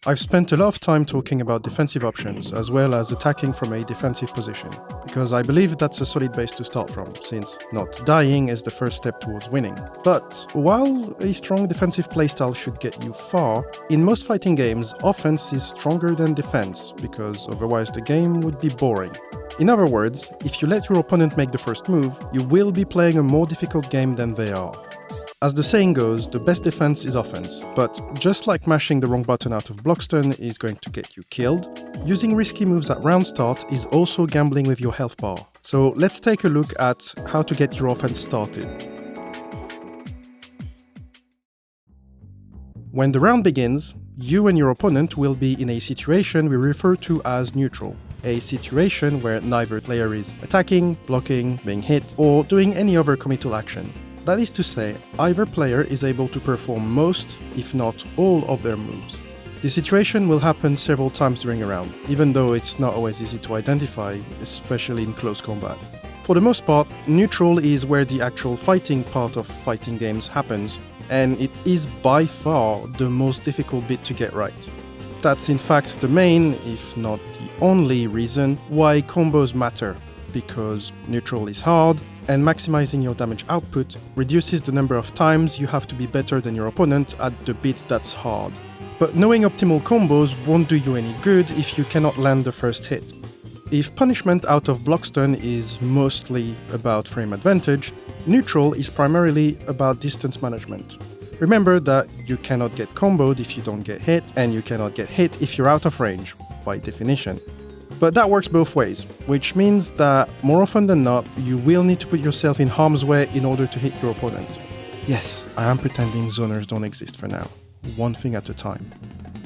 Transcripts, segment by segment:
I've spent a lot of time talking about defensive options as well as attacking from a defensive position, because I believe that's a solid base to start from, since not dying is the first step towards winning. But while a strong defensive playstyle should get you far, in most fighting games, offense is stronger than defense, because otherwise the game would be boring. In other words, if you let your opponent make the first move, you will be playing a more difficult game than they are. As the saying goes, the best defense is offense, but just like mashing the wrong button out of Blockstone is going to get you killed, using risky moves at round start is also gambling with your health bar. So let's take a look at how to get your offense started. When the round begins, you and your opponent will be in a situation we refer to as neutral, a situation where neither player is attacking, blocking, being hit, or doing any other committal action. That is to say, either player is able to perform most, if not all, of their moves. This situation will happen several times during a round, even though it's not always easy to identify, especially in close combat. For the most part, neutral is where the actual fighting part of fighting games happens, and it is by far the most difficult bit to get right. That's in fact the main, if not the only reason why combos matter, because neutral is hard, and maximizing your damage output reduces the number of times you have to be better than your opponent at the bit that's hard. But knowing optimal combos won't do you any good if you cannot land the first hit. If punishment out of Blockstone is mostly about frame advantage, neutral is primarily about distance management. Remember that you cannot get comboed if you don't get hit, and you cannot get hit if you're out of range, by definition. But that works both ways, which means that more often than not, you will need to put yourself in harm's way in order to hit your opponent. Yes, I am pretending zoners don't exist for now, one thing at a time.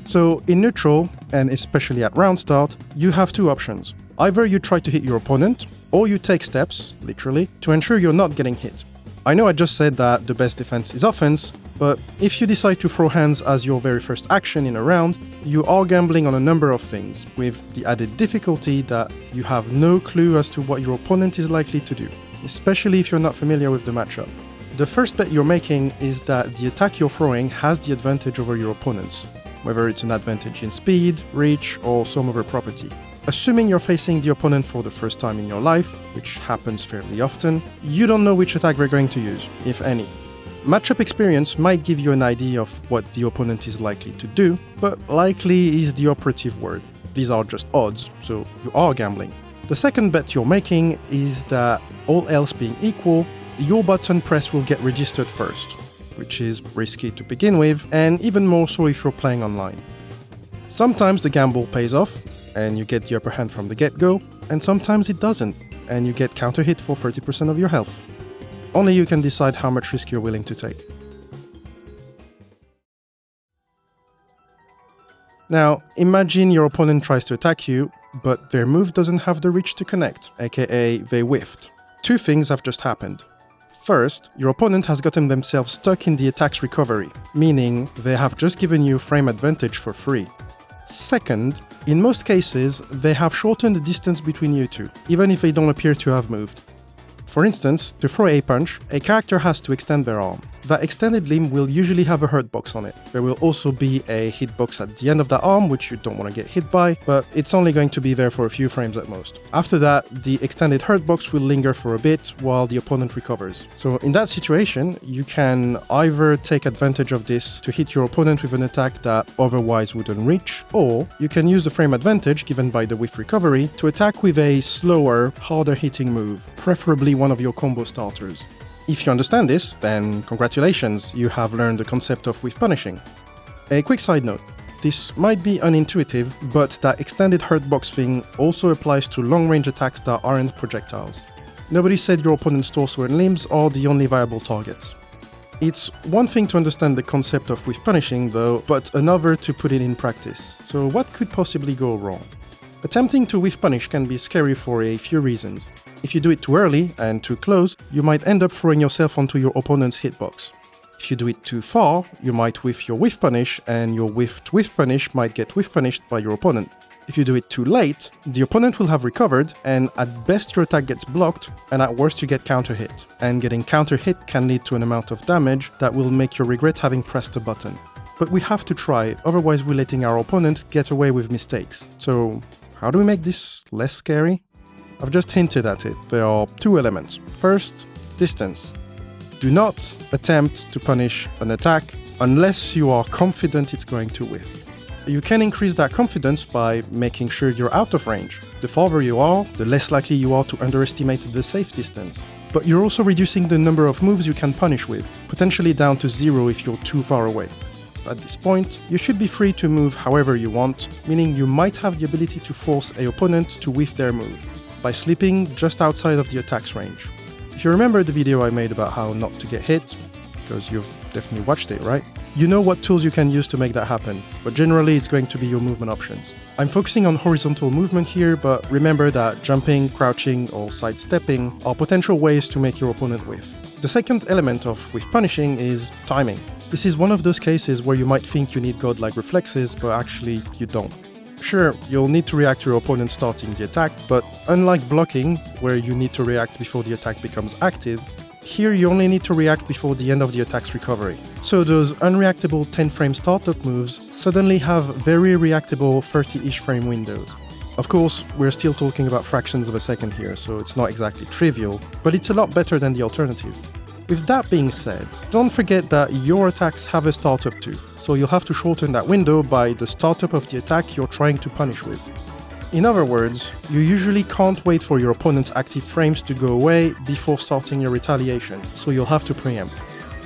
So in neutral, and especially at round start, you have two options. Either you try to hit your opponent, or you take steps, literally, to ensure you're not getting hit. I know I just said that the best defense is offense, but if you decide to throw hands as your very first action in a round, you are gambling on a number of things, with the added difficulty that you have no clue as to what your opponent is likely to do, especially if you're not familiar with the matchup. The first bet you're making is that the attack you're throwing has the advantage over your opponent's, whether it's an advantage in speed, reach, or some other property. Assuming you're facing the opponent for the first time in your life, which happens fairly often, you don't know which attack they're going to use, if any. Matchup experience might give you an idea of what the opponent is likely to do, but likely is the operative word. These are just odds, so you are gambling. The second bet you're making is that, all else being equal, your button press will get registered first, which is risky to begin with, and even more so if you're playing online. Sometimes the gamble pays off, and you get the upper hand from the get-go, and sometimes it doesn't, and you get counter-hit for 30% of your health. Only you can decide how much risk you're willing to take. Now, imagine your opponent tries to attack you, but their move doesn't have the reach to connect, aka they whiffed. Two things have just happened. First, your opponent has gotten themselves stuck in the attack's recovery, meaning they have just given you frame advantage for free. Second, in most cases, they have shortened the distance between you two, even if they don't appear to have moved. For instance, to throw a punch, a character has to extend their arm. That extended limb will usually have a hurt box on it. There will also be a hitbox at the end of the arm, which you don't want to get hit by, but it's only going to be there for a few frames at most. After that, the extended hurt box will linger for a bit while the opponent recovers. So in that situation, you can either take advantage of this to hit your opponent with an attack that otherwise wouldn't reach, or you can use the frame advantage given by the whiff recovery to attack with a slower, harder hitting move, preferably one of your combo starters. If you understand this, then congratulations, you have learned the concept of whiff punishing. A quick side note, this might be unintuitive, but that extended hurt box thing also applies to long-range attacks that aren't projectiles. Nobody said your opponent's torso and limbs are the only viable targets. It's one thing to understand the concept of whiff punishing though, but another to put it in practice. So what could possibly go wrong? Attempting to whiff punish can be scary for a few reasons. If you do it too early and too close, you might end up throwing yourself onto your opponent's hitbox. If you do it too far, you might whiff your whiff punish, and your whiffed whiff punish might get whiff punished by your opponent. If you do it too late, the opponent will have recovered, and at best your attack gets blocked, and at worst you get counter hit. And getting counter hit can lead to an amount of damage that will make you regret having pressed the button. But we have to try, otherwise we're letting our opponent get away with mistakes. So how do we make this less scary? I've just hinted at it. There are two elements. First, distance. Do not attempt to punish an attack unless you are confident it's going to whiff. You can increase that confidence by making sure you're out of range. The farther you are, the less likely you are to underestimate the safe distance. But you're also reducing the number of moves you can punish with, potentially down to 0 if you're too far away. At this point, you should be free to move however you want, meaning you might have the ability to force an opponent to whiff their move, by slipping just outside of the attack's range. If you remember the video I made about how not to get hit, because you've definitely watched it, right? You know what tools you can use to make that happen, but generally it's going to be your movement options. I'm focusing on horizontal movement here, but remember that jumping, crouching, or sidestepping are potential ways to make your opponent whiff. The second element of whiff punishing is timing. This is one of those cases where you might think you need godlike reflexes, but actually you don't. Sure, you'll need to react to your opponent starting the attack, but unlike blocking, where you need to react before the attack becomes active, here you only need to react before the end of the attack's recovery. So those unreactable 10-frame startup moves suddenly have very reactable 30-ish frame windows. Of course, we're still talking about fractions of a second here, so it's not exactly trivial, but it's a lot better than the alternative. With that being said, don't forget that your attacks have a startup too, so you'll have to shorten that window by the startup of the attack you're trying to punish with. In other words, you usually can't wait for your opponent's active frames to go away before starting your retaliation, so you'll have to preempt.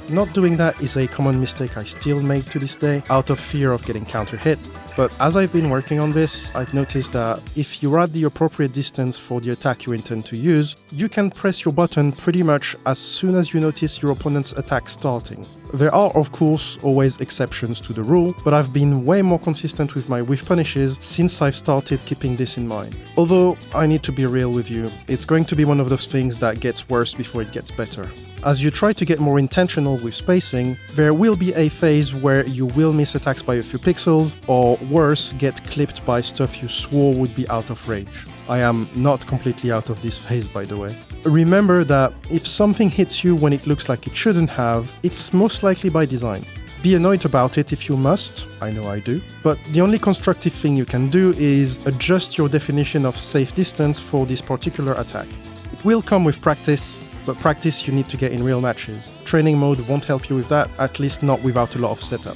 Not doing that is a common mistake I still make to this day, out of fear of getting counter-hit, but as I've been working on this, I've noticed that if you're at the appropriate distance for the attack you intend to use, you can press your button pretty much as soon as you notice your opponent's attack starting. There are, of course, always exceptions to the rule, but I've been way more consistent with my whiff punishes since I've started keeping this in mind. Although, I need to be real with you, it's going to be one of those things that gets worse before it gets better. As you try to get more intentional with spacing, there will be a phase where you will miss attacks by a few pixels, or worse, get clipped by stuff you swore would be out of range. I am not completely out of this phase, by the way. Remember that if something hits you when it looks like it shouldn't have, it's most likely by design. Be annoyed about it if you must, I know I do, but the only constructive thing you can do is adjust your definition of safe distance for this particular attack. It will come with practice, but practice you need to get in real matches. Training mode won't help you with that, at least not without a lot of setup.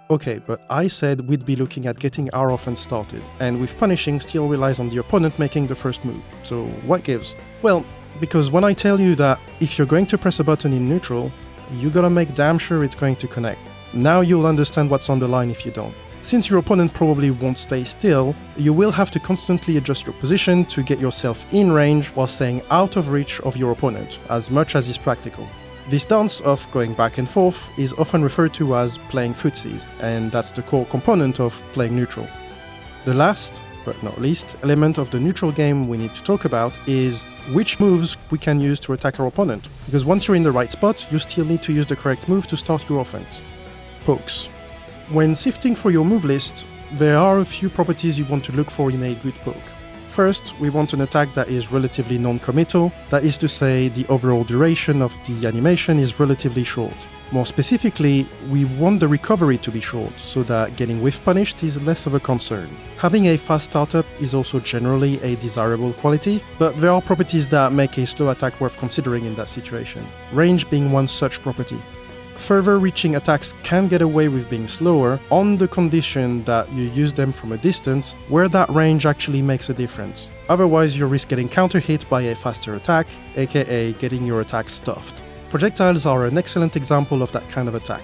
Okay, but I said we'd be looking at getting our offense started, and with punishing still relies on the opponent making the first move. So what gives? Well, because when I tell you that if you're going to press a button in neutral, you gotta make damn sure it's going to connect. Now you'll understand what's on the line if you don't. Since your opponent probably won't stay still, you will have to constantly adjust your position to get yourself in range while staying out of reach of your opponent, as much as is practical. This dance of going back and forth is often referred to as playing footsies, and that's the core component of playing neutral. The last, but not least, element of the neutral game we need to talk about is which moves we can use to attack our opponent, because once you're in the right spot, you still need to use the correct move to start your offense. Pokes. When sifting for your move list, there are a few properties you want to look for in a good poke. First, we want an attack that is relatively non-committal, that is to say, the overall duration of the animation is relatively short. More specifically, we want the recovery to be short, so that getting whiff punished is less of a concern. Having a fast startup is also generally a desirable quality, but there are properties that make a slow attack worth considering in that situation, range being one such property. Further reaching attacks can get away with being slower on the condition that you use them from a distance where that range actually makes a difference. Otherwise, you risk getting counter-hit by a faster attack, aka getting your attack stuffed. Projectiles are an excellent example of that kind of attack.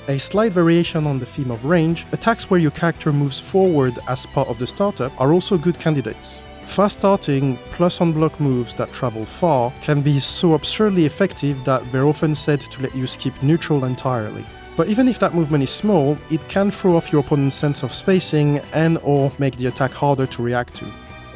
A slight variation on the theme of range, attacks where your character moves forward as part of the startup are also good candidates. Fast starting plus unblock moves that travel far can be so absurdly effective that they're often said to let you skip neutral entirely. But even if that movement is small, it can throw off your opponent's sense of spacing and/or make the attack harder to react to.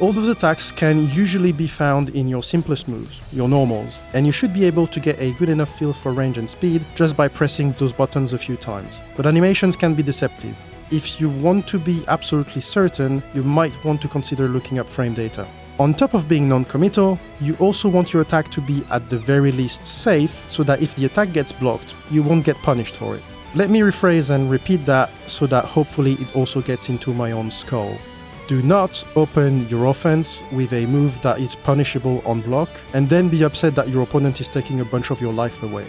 All those attacks can usually be found in your simplest moves, your normals, and you should be able to get a good enough feel for range and speed just by pressing those buttons a few times. But animations can be deceptive. If you want to be absolutely certain, you might want to consider looking up frame data. On top of being non-committal, you also want your attack to be at the very least safe, so that if the attack gets blocked, you won't get punished for it. Let me rephrase and repeat that so that hopefully it also gets into my own skull. Do not open your offense with a move that is punishable on block, and then be upset that your opponent is taking a bunch of your life away.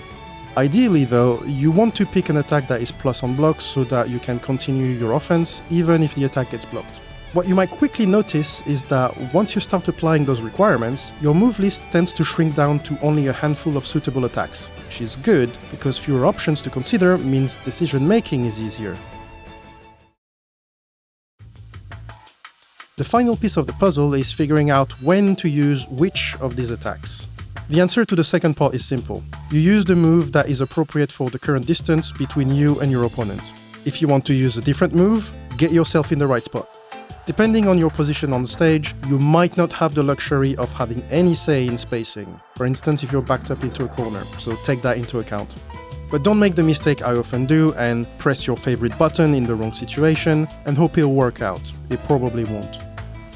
Ideally though, you want to pick an attack that is plus on block so that you can continue your offense even if the attack gets blocked. What you might quickly notice is that once you start applying those requirements, your move list tends to shrink down to only a handful of suitable attacks, which is good because fewer options to consider means decision making is easier. The final piece of the puzzle is figuring out when to use which of these attacks. The answer to the second part is simple. You use the move that is appropriate for the current distance between you and your opponent. If you want to use a different move, get yourself in the right spot. Depending on your position on the stage, you might not have the luxury of having any say in spacing. For instance, if you're backed up into a corner, so take that into account. But don't make the mistake I often do and press your favorite button in the wrong situation and hope it'll work out. It probably won't.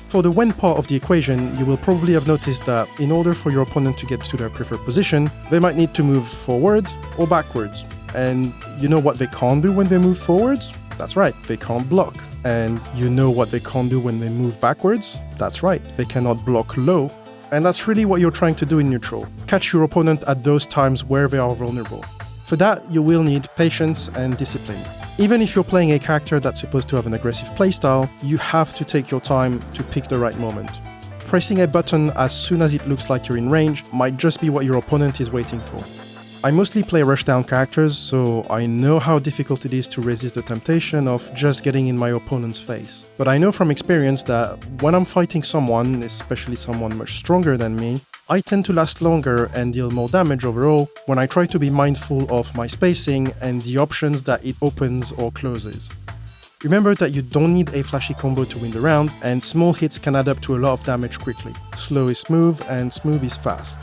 For the when part of the equation, you will probably have noticed that in order for your opponent to get to their preferred position, they might need to move forward or backwards. And you know what they can't do when they move forwards? That's right, they can't block. And you know what they can't do when they move backwards? That's right, they cannot block low. And that's really what you're trying to do in neutral. Catch your opponent at those times where they are vulnerable. For that, you will need patience and discipline. Even if you're playing a character that's supposed to have an aggressive playstyle, you have to take your time to pick the right moment. Pressing a button as soon as it looks like you're in range might just be what your opponent is waiting for. I mostly play rushdown characters, so I know how difficult it is to resist the temptation of just getting in my opponent's face. But I know from experience that when I'm fighting someone, especially someone much stronger than me, I tend to last longer and deal more damage overall when I try to be mindful of my spacing and the options that it opens or closes. Remember that you don't need a flashy combo to win the round, and small hits can add up to a lot of damage quickly. Slow is smooth and smooth is fast.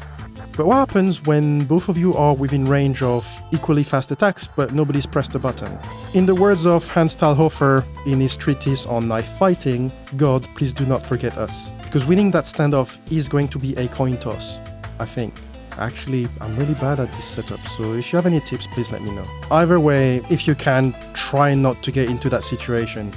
But what happens when both of you are within range of equally fast attacks but nobody's pressed a button? In the words of Hans Talhofer in his treatise on knife fighting, God, please do not forget us. Because winning that standoff is going to be a coin toss, I think. Actually, I'm really bad at this setup, so if you have any tips, please let me know. Either way, if you can, try not to get into that situation.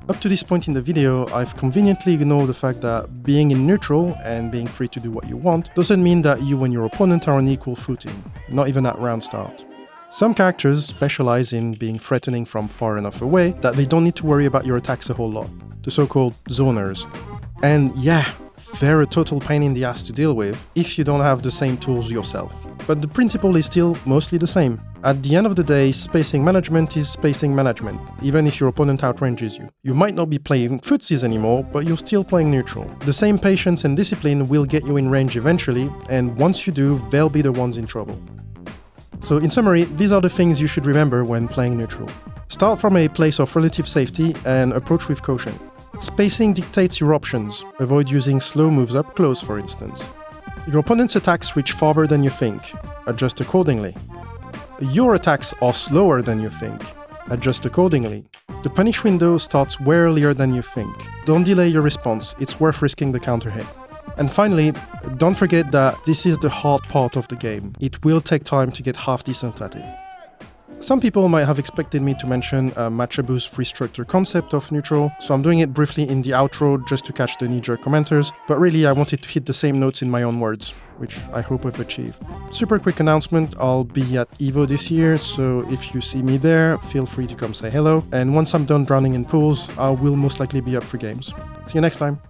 Up to this point in the video, I've conveniently ignored the fact that being in neutral and being free to do what you want doesn't mean that you and your opponent are on equal footing, not even at round start. Some characters specialize in being threatening from far enough away that they don't need to worry about your attacks a whole lot, the so-called zoners. And yeah, they're a total pain in the ass to deal with if you don't have the same tools yourself. But the principle is still mostly the same. At the end of the day, spacing management is spacing management, even if your opponent outranges you. You might not be playing footsies anymore, but you're still playing neutral. The same patience and discipline will get you in range eventually, and once you do, they'll be the ones in trouble. So in summary, these are the things you should remember when playing neutral. Start from a place of relative safety and approach with caution. Spacing dictates your options. Avoid using slow moves up close, for instance. Your opponent's attacks reach farther than you think. Adjust accordingly. Your attacks are slower than you think. Adjust accordingly. The punish window starts way earlier than you think. Don't delay your response, it's worth risking the counter hit. And finally, don't forget that this is the hard part of the game. It will take time to get half decent at it. Some people might have expected me to mention Machabu's free structure concept of neutral, so I'm doing it briefly in the outro just to catch the knee-jerk commenters, but really I wanted to hit the same notes in my own words, which I hope I've achieved. Super quick announcement, I'll be at EVO this year, so if you see me there, feel free to come say hello, and once I'm done drowning in pools, I will most likely be up for games. See you next time!